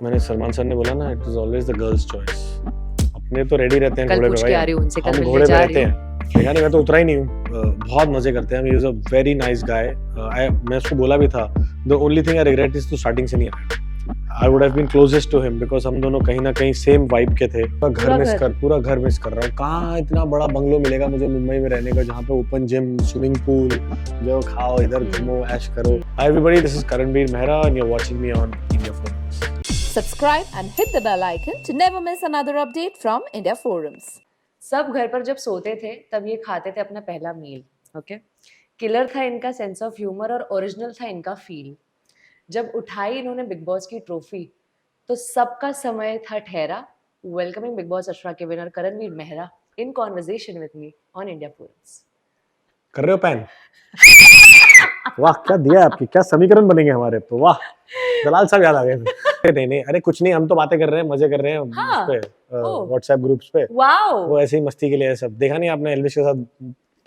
मैंने सलमान सर ने बोला ना, it is always the girls choice. अपने तो रेडी रहते हैं कल घोड़े पूछ पे के भाई, आ रही हूँ उनसे, कल हम मिलने घोड़े पे जा रहते रही हूँ। हैं। देखा नहीं, मैं तो उतरा ही नहीं हूँ। बहुत मजे करते हैं। He is a very nice guy. मैं उसको बोला भी था, the only thing I regret is तो स्टार्टिंग से नहीं आया। I would have been closest to him because हम दोनों कहीं ना कहीं सेम वाइब के थे। पूरा घर मिस कर रहा हूँ। कहाँ इतना बड़ा बंगलो मिलेगा मुझे मुंबई में रहने का, जहाँ पे ओपन जिम, स्विमिंग पूल, जो खाओ इधर घूमो, ऐश करो। Hi everybody, this is Karanvir Mehra and you are watching me on India Forums. Subscribe and hit the bell icon to never miss another update from India Forums. सब घर पर जब सोते थे तब ये खाते थे अपना पहला मील। ओके, किलर था इनका सेंस ऑफ ह्यूमर और ओरिजिनल था इनका फील। जब उठाई इन्होंने बिग बॉस की ट्रॉफी तो सबका समय था ठहरा। वेलकमिंग बिग बॉस अशरा के winner Karanvir Mehra in conversation with me on India Forums. कर रहे हो पैन? वाह, क्या दिया आपकी, क्या समीकरण बनेंगे हमारे तो। वाह, दलाल साहब याद आ गए। नहीं, अरे कुछ नहीं, हम तो बातें कर रहे हैं, मजे कर रहे हैं हाँ, उस पे, व्हाट्सएप ग्रुप्स पे। वाओ, वो ऐसे ही मस्ती के लिए है सब। देखा नहीं आपने, एल्विश के साथ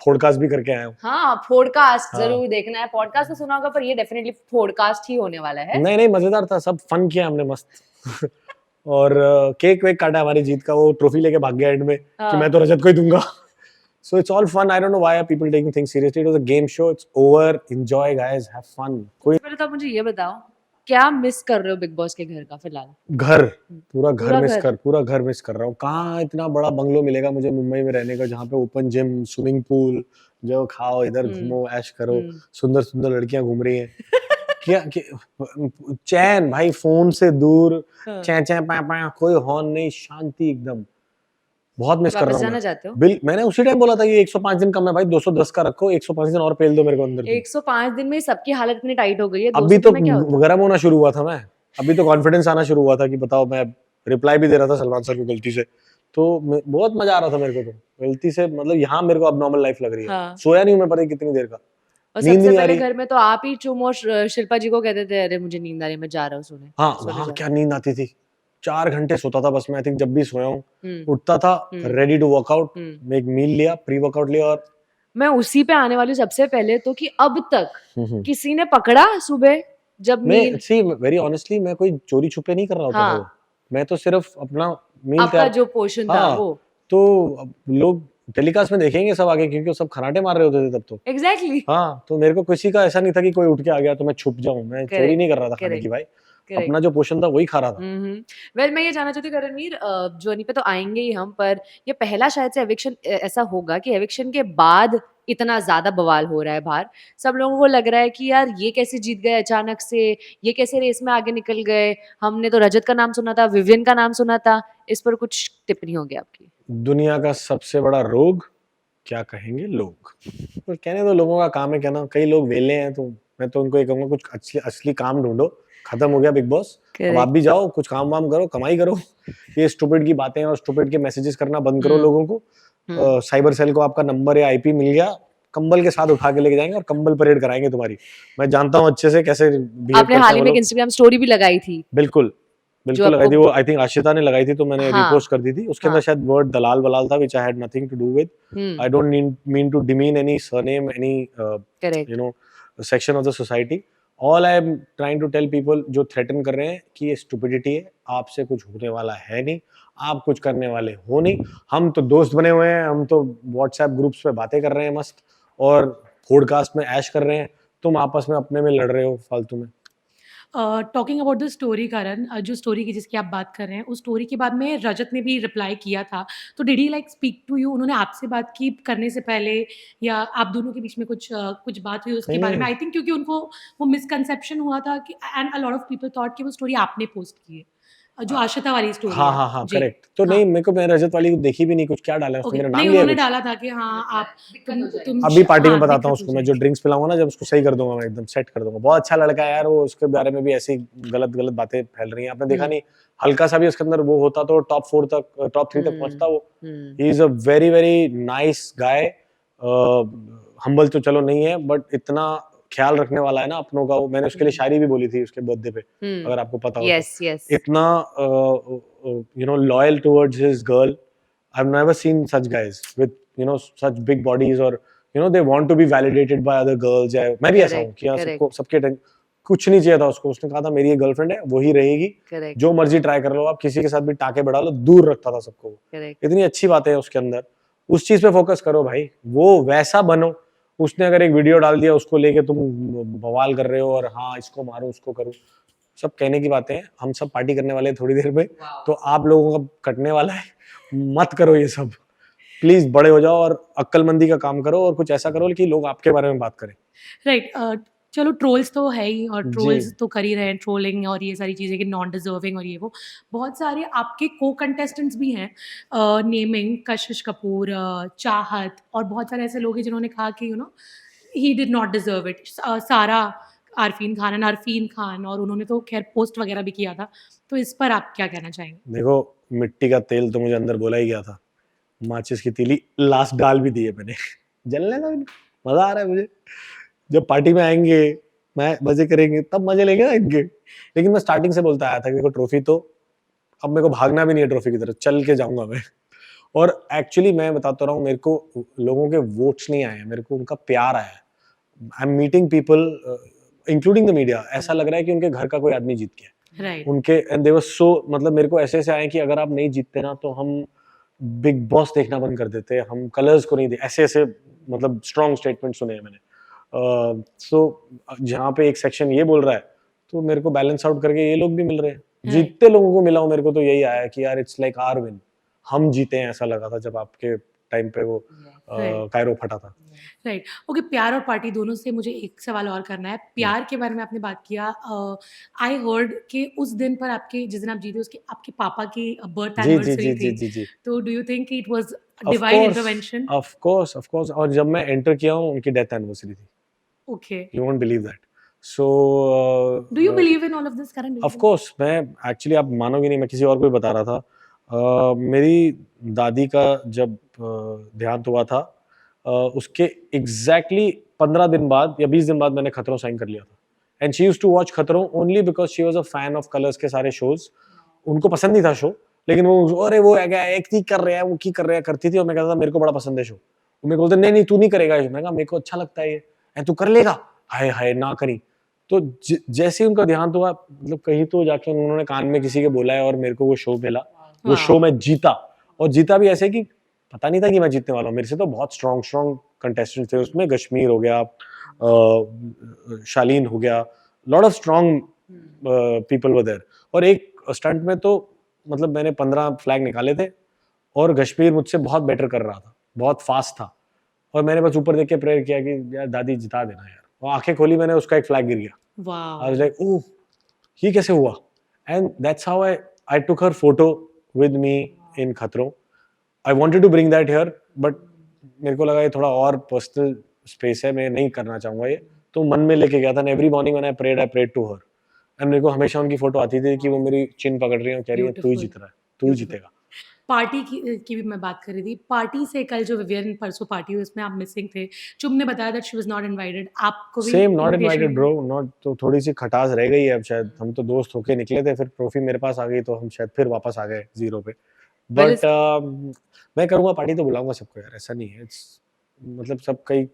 पॉडकास्ट भी करके आया हूँ। हाँ पॉडकास्ट हाँ। जरूर देखना है। पॉडकास्ट तो सुना होगा पर ये डेफिनेटली पॉडकास्ट ही होने वाला है। नहीं, मजेदार था, सब फन किया हमने मस्त। और केक वेक काटा हमारी जीत का, वो ट्रॉफी लेके भाग गया एंड में कि मैं तो रजत को ही दूंगा। So it's all fun. I don't know why are people taking things seriously. It was a game show. It's over. Enjoy, guys. Have fun. कोई पहले तो आप मुझे ये बताओ, क्या मिस कर रहे हो बिग बॉस के घर का फिलहाल? घर, पूरा पूरा घर मिस कर रहा हूँ। कहाँ इतना बड़ा बंगलो मिलेगा मुझे मुंबई में रहने का, जहाँ पे ओपन जिम, स्विमिंग पूल, जो खाओ इधर घूमो, ऐश करो। सुंदर सुंदर लड़कियां घूम रही हैं। चैन भाई, फोन से दूर, चै पा कोई हॉर्न नहीं, शांति एकदम। बहुत मिस कर रहा हूँ। जाना चाहते हो? मैंने उसी टाइम बोला था कि 105 दिन कम है भाई, 210 का रखो, 105 दिन और पेल दो मेरे को अंदर। 105 दिन में सबकी हालत इतनी टाइट हो गई है। अभी तो गर्म होना शुरू हुआ था मैं, अभी तो कॉन्फिडेंस आना शुरू हुआ था कि बताओ, मैं रिप्लाई भी दे रहा था सलमान सर को गलती से, तो बहुत मजा आ रहा था मेरे को। तो गलती से मतलब यहाँ मेरे को अब नॉर्मल लाइफ लग रही है। हाँ। सोया नहीं हूँ मैं पता कितनी देर का, नींद नहीं आ रही। घर में तो आप ही चुम और शिल्पा जी को कहते थे, अरे मुझे नींद आ रही है, मैं जा रहा हूँ सोने। हाँ, वहाँ क्या नींद आती थी। 4 घंटे सोता था बस मैं। आई थिंक जब भी सोया हूँ, उठता था रेडी टू वर्कआउट, मैं एक मील लिया, प्री वर्कआउट लिया, और मैं उसी पे आने वाली सबसे पहले तो कि अब तक किसी ने पकड़ा सुबह जब मैं सी वेरी ऑनेस्टली मैं कोई चोरी छुपे नहीं कर रहा होता था। मैं तो सिर्फ अपना मील आपका जो पोर्शन था वो तो लोग टेलीकास्ट में देखेंगे सब आगे, क्योंकि सब खराटे मार रहे होते थे तब तो। एग्जैक्टली। हाँ, तो मेरे को किसी का ऐसा नहीं था कि कोई उठ के आ गया तो मैं छुप जाऊं। मैं चोरी नहीं कर रहा था खाने की भाई, अपना जो पोर्शन था वही खा रहा था। वेल मैं ये जानना चाहती हूँ करणवीर, ज्वाइनिंग पे तो आएंगे ही हम, पर ये पहला शायद से एविक्शन ऐसा होगा कि एविक्शन के बाद इतना ज्यादा बवाल हो रहा है बाहर। सब लोगों को लग रहा है कि यार ये कैसे जीत गए अचानक से, ये कैसे रेस में आगे निकल गए। हमने तो रजत का नाम सुना था, विवियन का नाम सुना था। इस पर कुछ टिप्पणी होगी आपकी? दुनिया का सबसे बड़ा रोग, क्या कहेंगे लोग। तो कहने दो, लोगों का काम है कहना। कई लोग वेले हैं, तो मैं तो उनको ये कहूंगा, कुछ असली काम ढूंढो। खत्म हो गया बिग बॉस, अब आप भी जाओ, कुछ काम वाम करो, कमाई करो। ये स्टूपिड की बातें और स्टूपिड के मैसेजेस करना बंद करो लोगों को। साइबर सेल को आपका नंबर या आईपी मिल गया, कंबल के साथ उठा के लेके जाएंगे और कंबल परेड कराएंगे तुम्हारी। मैं जानता हूँ अच्छे से कैसे आपने हाल ही में इंस्टाग्राम स्टोरी भी लगाई थी। बिल्कुल लगाई थी वो। आई थिंक आशिता ने लगाई थी, तो मैंने रिपोस्ट कर दी थी। उसके अंदर शायद वर्ड दलाल वलाल था, which I had nothing to do with. I don't mean to demean any surname, any you know section of the society. All I am trying to tell people जो threaten कर रहे हैं कि ये stupidity है, आपसे कुछ होने वाला है नहीं, आप कुछ करने वाले हो नहीं। हम तो दोस्त बने हुए हैं, हम तो WhatsApp ग्रुप्स पे बातें कर रहे हैं मस्त, और पॉडकास्ट में ऐश कर रहे हैं। तुम आपस में अपने में लड़ रहे हो फालतू में। टॉकिंग अबाउट द स्टोरी करण, जो स्टोरी की जिसकी आप बात कर रहे हैं, उस स्टोरी के बाद में रजत ने भी रिप्लाई किया था, तो did he like speak to you? उन्होंने आपसे बात की करने से पहले, या आप दोनों के बीच में कुछ बात हुई उसके बारे में? आई थिंक क्योंकि उनको वो मिसकंसेप्शन हुआ था कि and a lot of people thought कि वो स्टोरी आपने पोस्ट की है, जो आशिता वाली स्टोरी है। हाँ, करेक्ट। तो नहीं, मेरे को, मैं रजत वाली को देखी भी नहीं, कुछ क्या डाला है उसने, मेरा नाम नहीं, लिया उन्होंने डाला था कि हाँ आप तुम अभी पार्टी में बताता हूँ उसको मैं, जो ड्रिंक्स पिलाऊंगा ना, जब उसको सही कर दूंगा मैं, एकदम सेट कर दूंगा। बहुत अच्छा लड़का है यार वो, उसके बारे में भी ऐसी गलत बातें फैल रही हैं। आपने देखा नहीं, हल्का सा भी उसके अंदर वो होता तो टॉप 3 तक पहुंचता वो। ही is a very very nice guy. Humble तो चलो नहीं है, बट इतना ख्याल रखने वाला है ना अपनों का वो। मैंने उसके लिए शायरी भी बोली थी उसके बर्थडे पे, अगर आपको पता हो। yes. इतना loyal towards his girl. I've never seen such guys with such big bodies, or they want to be validated by other girls. मैं भी ऐसा हूँ कि सबके कुछ नहीं चाहिए था उसको, उसने कहा था मेरी ये गर्लफ्रेंड है, वही रहेगी, करेक्ट जो मर्जी ट्राई कर लो आप, किसी के साथ भी टाके बढ़ा लो, दूर रखता था सबको। करेक्ट इतनी अच्छी बातें हैं उसके अंदर, उस चीज पे फोकस करो भाई, वो वैसा बनो। उसने अगर एक वीडियो डाल दिया उसको लेके तुम बवाल कर रहे हो और हाँ इसको मारो उसको करो, सब कहने की बातें हैं, हम सब पार्टी करने वाले हैं थोड़ी देर में, तो आप लोगों का कटने वाला है, मत करो ये सब, प्लीज बड़े हो जाओ और अक्लमंदी का काम करो और कुछ ऐसा करो कि लोग आपके बारे में बात करें। राइट चलो ट्रोल्स तो है ही और जी ट्रोल्स तो कर ही रहे हैं, ट्रोलिंग और ये सारी चीज़ें कि नॉन डिजर्विंग और ये वो बहुत सारे आपके को कंटेस्टेंट्स भी हैं, नेमिंग कशिश कपूर, चाहत और बहुत सारे ऐसे लोग हैं जिन्होंने कहा कि you know he did not deserve it, सारा आरफीन खान एंड अरफीन खान, और उन्होंने तो खैर पोस्ट वगैरह भी किया था, तो इस पर आप क्या कहना चाहेंगे? देखो, मिट्टी का तेल तो मुझे अंदर बोला ही गया था, माचिस की तीली लास्ट डाल भी दी है मैंने जलने दो, मजा आ रहा है मुझे, जब पार्टी में आएंगे मैं मजे करेंगे तब मजे लेंगे ना इनके। लेकिन मैं स्टार्टिंग से बोलता आया था कि ट्रॉफी तो अब मेरे को भागना भी नहीं है, ट्रॉफी की तरफ चल के जाऊंगा मैं। और एक्चुअली मैं बताता रहा हूँ, मेरे को लोगों के वोट्स नहीं आए, मेरे को उनका प्यार आया है। I am meeting people including the media, ऐसा लग रहा है कि उनके घर का कोई आदमी जीत गया राइट उनके, एंड दे वर सो, मतलब मेरे को ऐसे ऐसे आए कि अगर आप नहीं जीतते ना तो हम बिग बॉस देखना बंद कर देते, हम कलर्स को नहीं दे, ऐसे ऐसे मतलब स्ट्रॉन्ग स्टेटमेंट सुने हैं मैंने। सो जहाँ पे एक सेक्शन ये बोल रहा है तो मेरे को बैलेंस आउट करके ये लोग भी मिल रहे हैं, जीतते लोगों को मिला हो, मेरे को तो यही आया कि यार इट्स लाइक आवर विन, हम जीते हैं, ऐसा लगा था जब आपके टाइम पे वो कायरो फटा था। राइट ओके, प्यार और पार्टी दोनों से मुझे एक सवाल और करना है। प्यार के बारे में आपने बात किया, आई हर्ड कि उस दिन पर आपके जिस दिन आप जीते उसके आपके पापा की बर्थ जी जी एनिवर्सरी जी जी थी, जी जी तो do you think it was of divine course intervention? Of course of course, और जब मैं एंटर किया हूँ उनकी डेथ एनिवर्सरी थी, okay, you won't believe that. So do you believe in all of this Karan? Of course, मैं actually, आप मानोगे नहीं, मैं किसी और को भी बता रहा था, मेरी दादी का जब देहांत हुआ था, उसके एग्जैक्टली 15 दिन बाद या 20 दिन बाद मैंने खतरों साइन कर लिया था। And she used to watch खतरों only because she was a fan of colours के सारे शोज। उनको पसंद नहीं था शो, लेकिन वो अरे वो एक की कर रहे हैं, वो की कर रहे हैं करती थी, और मैं कहता था मेरे को बड़ा पसंद है शो। वो मेरे को बोलते नहीं नहीं तू नहीं करेगा ये, मैं कहा मेरे को अच्छा लगता है ये, तू कर लेगा, हाय हाय ना करी। तो जैसे ही उनका देहांत हुआ, मतलब कहीं तो जाके उन्होंने कान में किसी के बोला है और मेरे को वो शो मिला, वो शो मैं जीता, और जीता भी ऐसे कि पता नहीं था कि मैं जीतने वाला हूँ। मेरे से तो बहुत स्ट्रॉन्ग स्ट्रॉन्ग कंटेस्टेंट थे उसमें, कश्मीर हो गया, शालीन हो गया, lot of strong people were there. और एक स्टंट में तो मतलब मैंने 15 फ्लैग निकाले थे और कश्मीर मुझसे बहुत बेटर कर रहा था, बहुत फास्ट था, और मैंने बस ऊपर देख के प्रेयर किया कि यार दादी जिता देना यार, और आंखें खोली मैंने, उसका एक फ्लैग गिर गया। Wow, I was like oh ये कैसे हुआ, and that's how I took her photo with me in खतरों। I wanted to bring that here, but मेरे को लगा ये थोड़ा और पर्सनल स्पेस है, मैं नहीं करना चाहूंगा ये, तो मन में लेके गया था। Every morning when I prayed to her, and मेरे को हमेशा उनकी फोटो आती थी कि वो मेरी चिन पकड़ रही है और कह रही है तू ही जीत रहा है, तू ही जीतेगा। पार्टी की भी मैं बात कर रही थी। पार्टी से कल जो विवियन परसों पार्टी हुई उसमें आप मिसिंग थे। चुम ने बताया that she was not invited. आपको भी सेम नॉट invitation इनवाइटेड मिली? ब्रो, नॉट, तो थोड़ी सी खटास रह गई है अब शायद, हम तो दोस्त होके निकले थे, फिर ट्रॉफी मेरे पास आ गई तो हम शायद फिर वापस आ गए जीरो पे। Well, बट मैं करूंगा पार्टी तो बुलाऊंगा सबको यार, ऐसा नहीं है, इट्स मतलब सब कहीं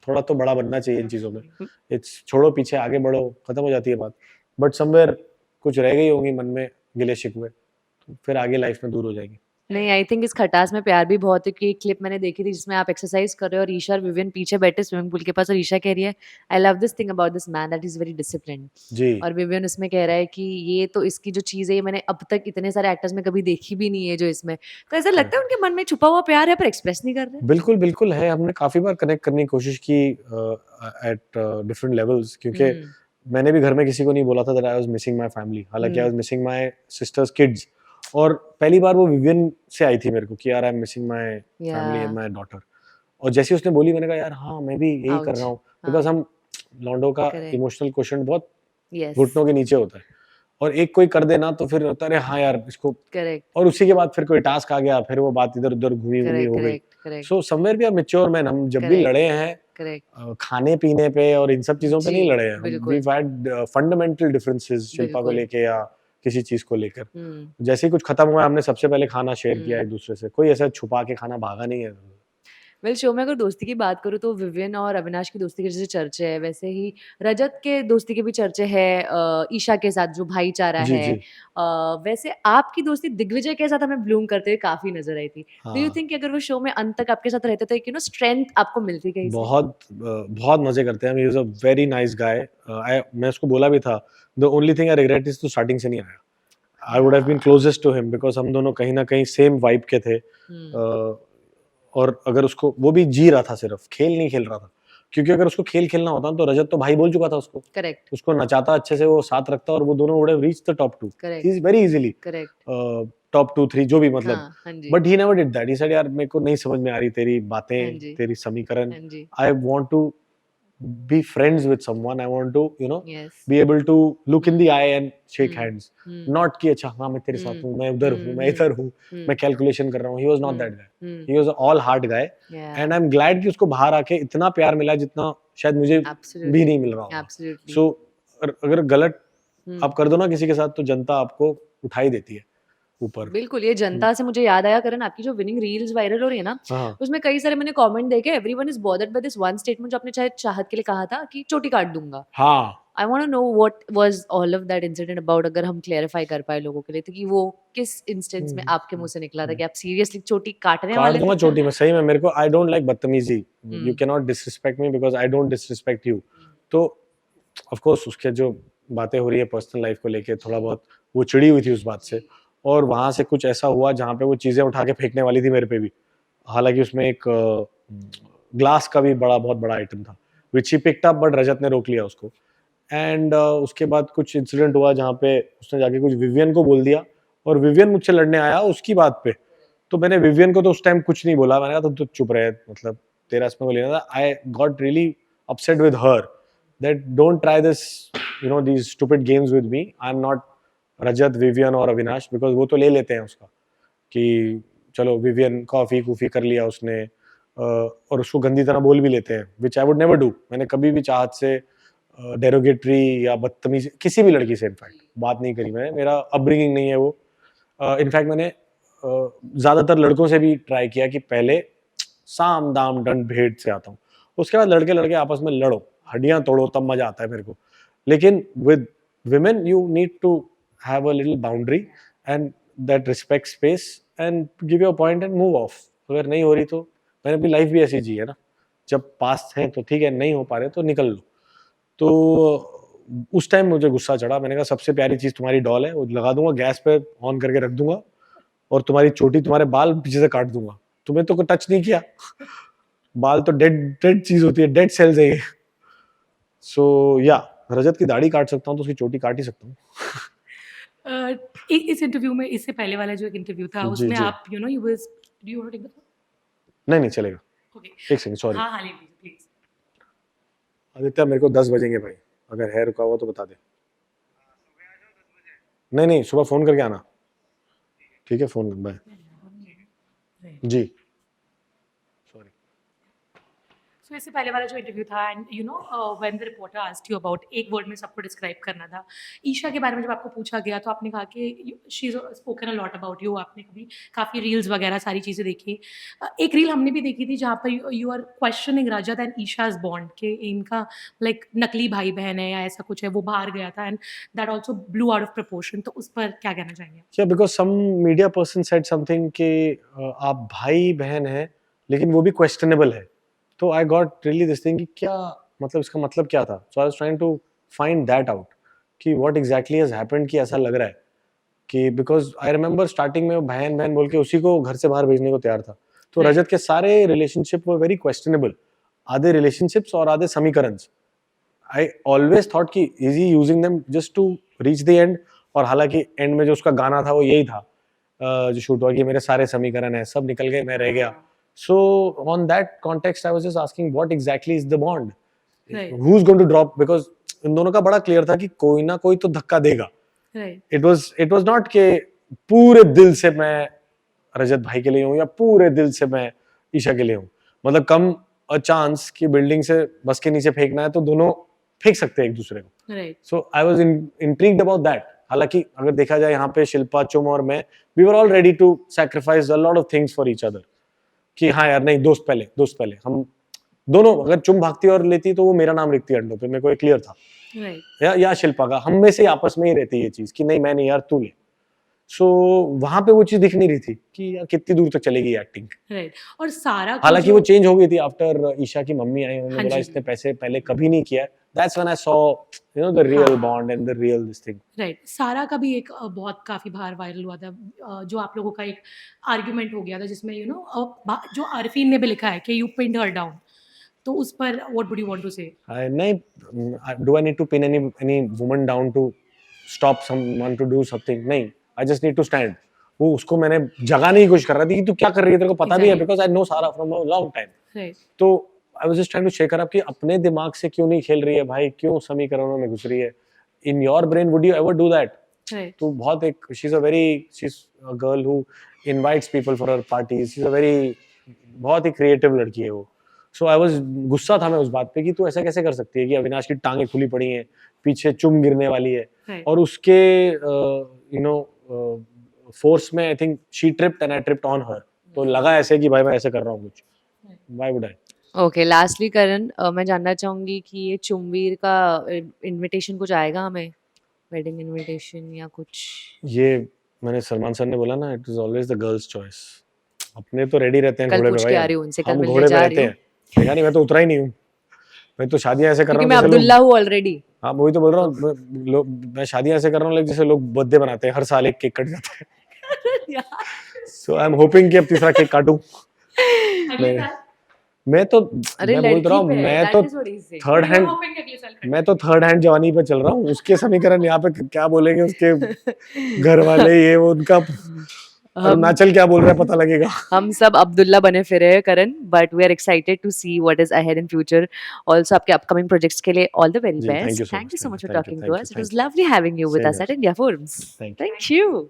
थोड़ा तो बड़ा बनना चाहिए इन चीजों में। इट्स छोड़ो पीछे, आगे बढ़ो, खत्म हो जाती है बात, बट समवेयर कुछ रह गई होंगी मन में गिले शिकवे, तो फिर आगे लाइफ में दूर हो जाएगी। नहीं, आई थिंक इस खटास में प्यार भी बहुत है कि एक क्लिप मैंने देखी थी जिसमें आप एक्सरसाइज कर रहे हो और ईशा और विवियन पीछे बैठे स्विमिंग पूल के पास, और ईशा कह रही है I love this thing about this man that is very disciplined, जी और विवियन उसमें कह रहा है कि ये तो इसकी जो चीज़ है ये मैंने अब तक इतने सारे एक्टर्स में कभी देखी भी नहीं है जो इसमें, तो ऐसा लगता है उनके मन में छुपा हुआ प्यार है पर एक्सप्रेस नहीं कर रहे। बिल्कुल बिल्कुल है, हमने काफी बार कनेक्ट करने की कोशिश की एट डिफरेंट लेवल्स, क्योंकि मैंने भी घर में किसी को नहीं बोला था that I was missing my family, हालांकि I was missing my sisters kids, और पहली बार वो विवियन से आई थी मेरे को कि यार I am missing my family and my daughter, और जैसे ही उसने बोली मैंने कहा यार हाँ मैं भी यही कर रहा हूँ, बिकॉज हम लॉन्डो का इमोशनल क्वेश्चन बहुत घुटनों के नीचे होता है, और एक कोई कर देना तो फिर होता है हाँ यार इसको करेक्ट, और उसी के बाद फिर कोई टास्क आ गया, फिर वो बात इधर उधर घूमी हो गई। So somewhere we are mature man, हम जब भी लड़े हैं खाने पीने पे और इन सब चीजों पे नहीं लड़े हैं, we had fundamental differences Shilpa को लेके या किसी चीज को लेकर। जैसे ही कुछ खत्म हुआ हमने सबसे पहले खाना शेयर किया एक दूसरे से, कोई ऐसा छुपा के खाना भागा नहीं है। वेल शो में अगर दोस्ती की बात करूँ तो विवियन और अविनाश की दोस्ती के जैसे चर्चे हैं वैसे ही रजत के दोस्ती के भी चर्चे हैं ईशा के साथ जो भाईचारा जी है। जी वैसे आपकी दोस्ती दिग्विजय के साथ हमें ब्लूम करते हुए काफी नजर आई थी। डू यू हाँ थिंक अगर वो शो में अंत तक आपके साथ रहते तो एक स्ट्रेंथ आपको मिलती कहीं से? बहुत मजे करते हैं। He is a very nice guy. मैं उसको बोला भी था, the only thing I regret is तो स्टार्टिंग से नहीं आया। I would have been closest to him because हम दोनों कहीं ना कहीं सेम वाइब के थे। और अगर उसको वो भी जी रहा था, सिर्फ खेल नहीं खेल रहा था, क्योंकि अगर उसको खेल खेलना होता तो रजत तो भाई बोल चुका था उसको, करेक्ट उसको नचाता अच्छे से, वो साथ रखता और वो दोनों would have reached the top 2 correct very easily, correct. Top 2 3 जो भी मतलब। हाँ, हाँ जी, but he never did that. He said यार मेरे को नहीं समझ में आ रही तेरी हाँ बातें, जी, तेरी समीकरण, हाँ जी। I want to be friends with someone. I want to yes. be able to look in the eye and shake हम्म, hands, हम्म, not कि अच्छा हाँ मैं तेरे साथ हूँ, मैं उधर हूँ, मैं इधर हूँ, हम्म, मैं कैलकुलेशन कर रहा हूँ। He was not that guy. Hmm, He was an all heart guy yeah, and I'm glad कि उसको बाहर आके इतना प्यार मिला जितना शायद मुझे भी absolutely, नहीं मिल रहा होगा। absolutely। So अगर गलत हम्म, आप कर दो ना किसी के साथ तो जनता आपको उठाई देती है ऊपर। बिल्कुल, ये जनता से मुझे याद आया करण आपकी जो विनिंग रील्स वायरल हो रही है ना, हाँ उसमें कई सारे मैंने कमेंट देखे everyone is bothered by this one statement जो आपने शायद चाहत के लिए कहा था कि चोटी काट दूंगा। हाँ I want to know what was all of that incident about, अगर हम क्लैरिफाई कर पाए लोगों के लिए तो कि वो किस इंस्टेंस में आपके मुंह से निकला था कि आप सीरियसली चोटी काटने काट वाले दूंगा थे? चोटी में सही में। मेरे को आई डोंट लाइक बदतमीजी। You hmm, can not disrespect me because I don't disrespect you. तो ऑफ कोर्स उसके जो बातें हो रही है पर्सनल लाइफ को लेके थोड़ा बहुत वो चिड़ी हुई थी उस बात से, और वहां से कुछ ऐसा हुआ जहाँ पे वो चीजें उठा के फेंकने वाली थी मेरे पे भी। हालांकि उसमें एक ग्लास का भी बहुत बड़ा आइटम था विच ही पिक्ड अप, बट रजत ने रोक लिया उसको। एंड उसके बाद कुछ इंसिडेंट हुआ जहाँ पे उसने जाके कुछ विवियन को बोल दिया और विवियन मुझसे लड़ने आया उसकी बात पे। तो मैंने विवियन को तो उस टाइम कुछ नहीं बोला, मैंने कहा तुम तो चुप रहे, मतलब तेरा इसमें को लेना था। आई got really upset with her that don't try this these stupid games with me. I'm not Rajat Vivian और अविनाश, बिकॉज वो तो ले लेते हैं उसका कि चलो विवियन कॉफी कूफी कर लिया उसने, और उसको गंदी तरह बोल भी लेते हैं विच आई वुड नेवर डू। मैंने कभी भी चाहत से डेरोगेटरी या बदतमीजी किसी भी लड़की से इनफैक्ट बात नहीं करी। मैंने, मेरा अपब्रिंगिंग नहीं है वो। इनफैक्ट मैंने ज्यादातर लड़कों से भी ट्राई किया कि पहले साम दाम दंड भेद से आता हूँ, उसके बाद लड़के लड़के आपस में लड़ो, हड्डियां तोड़ो, तब मजा आता है मेरे को। लेकिन with women you need to have a little boundary and that respect space and give your point and move off. अगर नहीं हो रही तो मैंने अपनी लाइफ भी ऐसी जी है ना, जब पास है तो ठीक है, नहीं हो पा रहे तो निकल लो। तो उस टाइम मुझे गुस्सा चढ़ा, मैंने कहा सबसे प्यारी चीज तुम्हारी डॉल है, वो लगा दूंगा गैस पे ऑन करके रख दूंगा और तुम्हारी चोटी तुम्हारे बाल पीछे से काट दूंगा, तुम्हें तो कोई टच नहीं किया। बाल तो डेड चीज होती है, डेड सेल्स है ये। सो या रजत की दाढ़ी काट सकता हूँ तो उसकी चोटी काट ही सकता हूँ। इस इंटरव्यू में इससे पहले वाला जो एक इंटरव्यू था जी उसमें जी आप you was do you want to take the नहीं चलेगा, ओके एक सेकंड सॉरी। हाँ हाँ ले लीजिए प्लीज आदित्य मेरे को 10 बजेंगे भाई, अगर है रुका हुआ तो बता दे। नहीं सुबह फोन करके आना, ठीक है, फोन बाय जी। सॉरी। सो इससे पहले वाला जो इंटरव्यू था and when the reporter asked you about एक वर्ड में सबको डिस्क्राइब करना था ईशा के बारे में, जब आपको पूछा गया तो आपने कहा कि she is spoken a lot about you, आपने कभी काफ़ी रील्स वगैरह सारी चीज़ें देखी। एक रील हमने भी देखी थी जहाँ पर you are questioning Rajat and Isha's bond के इनका लाइक नकली भाई बहन है या ऐसा कुछ है, वो बाहर गया था and that also blew out of proportion. तो उस पर क्या कहना चाहेंगे? या because some media person said something कि आप भाई बहन हैं लेकिन वो भी क्वेश्चनेबल है। तो I got really this thing कि क्या मतलब, इसका मतलब क्या था। So I was trying to find that out कि व्हाट एग्जैक्टली हैज हैपेंड, कि ऐसा लग रहा है कि बिकॉज आई रिमेंबर स्टार्टिंग में बहन बहन बोल के उसी को घर से बाहर भेजने को तैयार था। तो रजत के सारे रिलेशनशिप वर वेरी क्वेश्चनेबल, आधे रिलेशनशिप्स और आधे समीकरण्स। आई ऑलवेज थॉट कि is he using them just to reach the end, और हालांकि एंड में जो उसका गाना था वो यही था जो शूट हुआ कि मेरे सारे समीकरण है, सब निकल गए, मैं रह गया। So on that context, I was just asking what exactly is the bond? Right. Who's going to drop? Because इन दोनों का बड़ा क्लियर था कि कोई ना कोई तो धक्का देगा। Right. It was not कि पूरे दिल से मैं रजत भाई के लिए हूँ या पूरे दिल से मैं ईशा के लिए हूँ। मतलब कम अ चांस कि बिल्डिंग से बस के नीचे फेंकना है तो दोनों फेंक सकते हैं एक दूसरे को। Right. So I was intrigued about that. हालांकि अगर देखा जाए यहाँ पे शिल्पा, चुम और मैं, we were all ready to sacrifice a lot of things for each other. कि हाँ यार नहीं, दोस्त पहले हम दोनों, अगर चुम भागती और लेती तो वो मेरा नाम लिखती अंडों पे, मेरे को क्लियर था। या शिल्पा का, हम में से आपस में ही रहती है ये चीज कि नहीं मैं नहीं यार तू ले। सो वहां पे वो चीज दिख नहीं रही थी कि यार कितनी दूर तक चलेगी एक्टिंग। राइट। और सारा हालांकि वो चेंज हो गई थी आफ्टर ईशा की मम्मी आई, उन्होंने हाँ बोला जी। इसने पैसे पहले कभी नहीं किया। That's when I saw you know the real bond and the real this thing. Right. सारा का भी एक बहुत काफी बार वायरल हुआ था, जो आप लोगों का एक आर्ग्यूमेंट हो गया था जिसमें यू नो जो अरफीन ने भी लिखा है कि यू पिन्ड हर डाउन, तो उस पर what would you want to say? नहीं, do I need to pin any woman down to stop someone to do something? नहीं, I just need to stand. वो उसको मैंने जगाने की कोशिश कर रहा थी कि तू क्या कर रही है, तेरे को पता भी है, because I know Sara from a long time. तो I was just trying to shake her up कि अपने दिमाग से क्यों नहीं खेल रही है भाई, क्यों समीकरणों में घुस रही है। In your brain would you ever do that? तो बहुत एक she is a girl who invites people for her parties, she is a very बहुत ही क्रिएटिव लड़की है वो। सो आई वाज गुस्सा था मैं उस बात पे कि तू ऐसा कैसे कर सकती है कि अविनाश की टांगे खुली पड़ी हैं, पीछे चुम गिरने वाली है और उसके यू नो फोर्स में I think she tripped and I tripped on her. तो लगा ऐसे कि भाई मैं ऐसे कर रहा हूँ कुछ, why would I? Okay, lastly Karan, मैं जानना चाहूंगी कि ये चुमवीर का इनविटेशन कुछ आएगा हमें, वेडिंग इनविटेशन या कुछ? ये मैंने सलमान सर ने बोला ना, it is always the girls choice. अपने तो रेडी रहते हैं कल घोड़े पे पूछ के भाई, आ रही हूँ उनसे, कल हम मिलने घोड़े पे जा रही रहते हूँ हैं। देखा नहीं, मैं तो उतरा ही नहीं हूँ, मैं तो शादियां ऐसे कर रहा क्योंकि हूँ मैं जैसे लोग। अब्दुल्ला हूँ ऑलरेडी। हाँ वही तो बोल रहा हूँ, मैं शादियां ऐसे कर रहा हूँ जैसे लोग बर्थडे बनाते हैं, हर साल एक केक कट जाता है। सो आई एम होपिंग कि अब तीसरा केक काटूं। मैं तो अरे मैं बोल रहा हूँ, मैं तो थर्ड हैंड जवानी पे चल रहा हूँ। उसके समीकरण यहाँ पे क्या बोलेंगे उसके घर वाले, ये वो उनका अरुणाचल क्या बोल रहा है पता लगेगा। हम सब अब्दुल्ला बने फिरे हैं Karan, but we are excited to see what is ahead in future. Also आपके अपकमिंग प्रोजेक्ट्स के लिए ऑल द वेरी जी, best. Thank you so much for talking to us. It was lovely having you with us at India Forums. Thank you.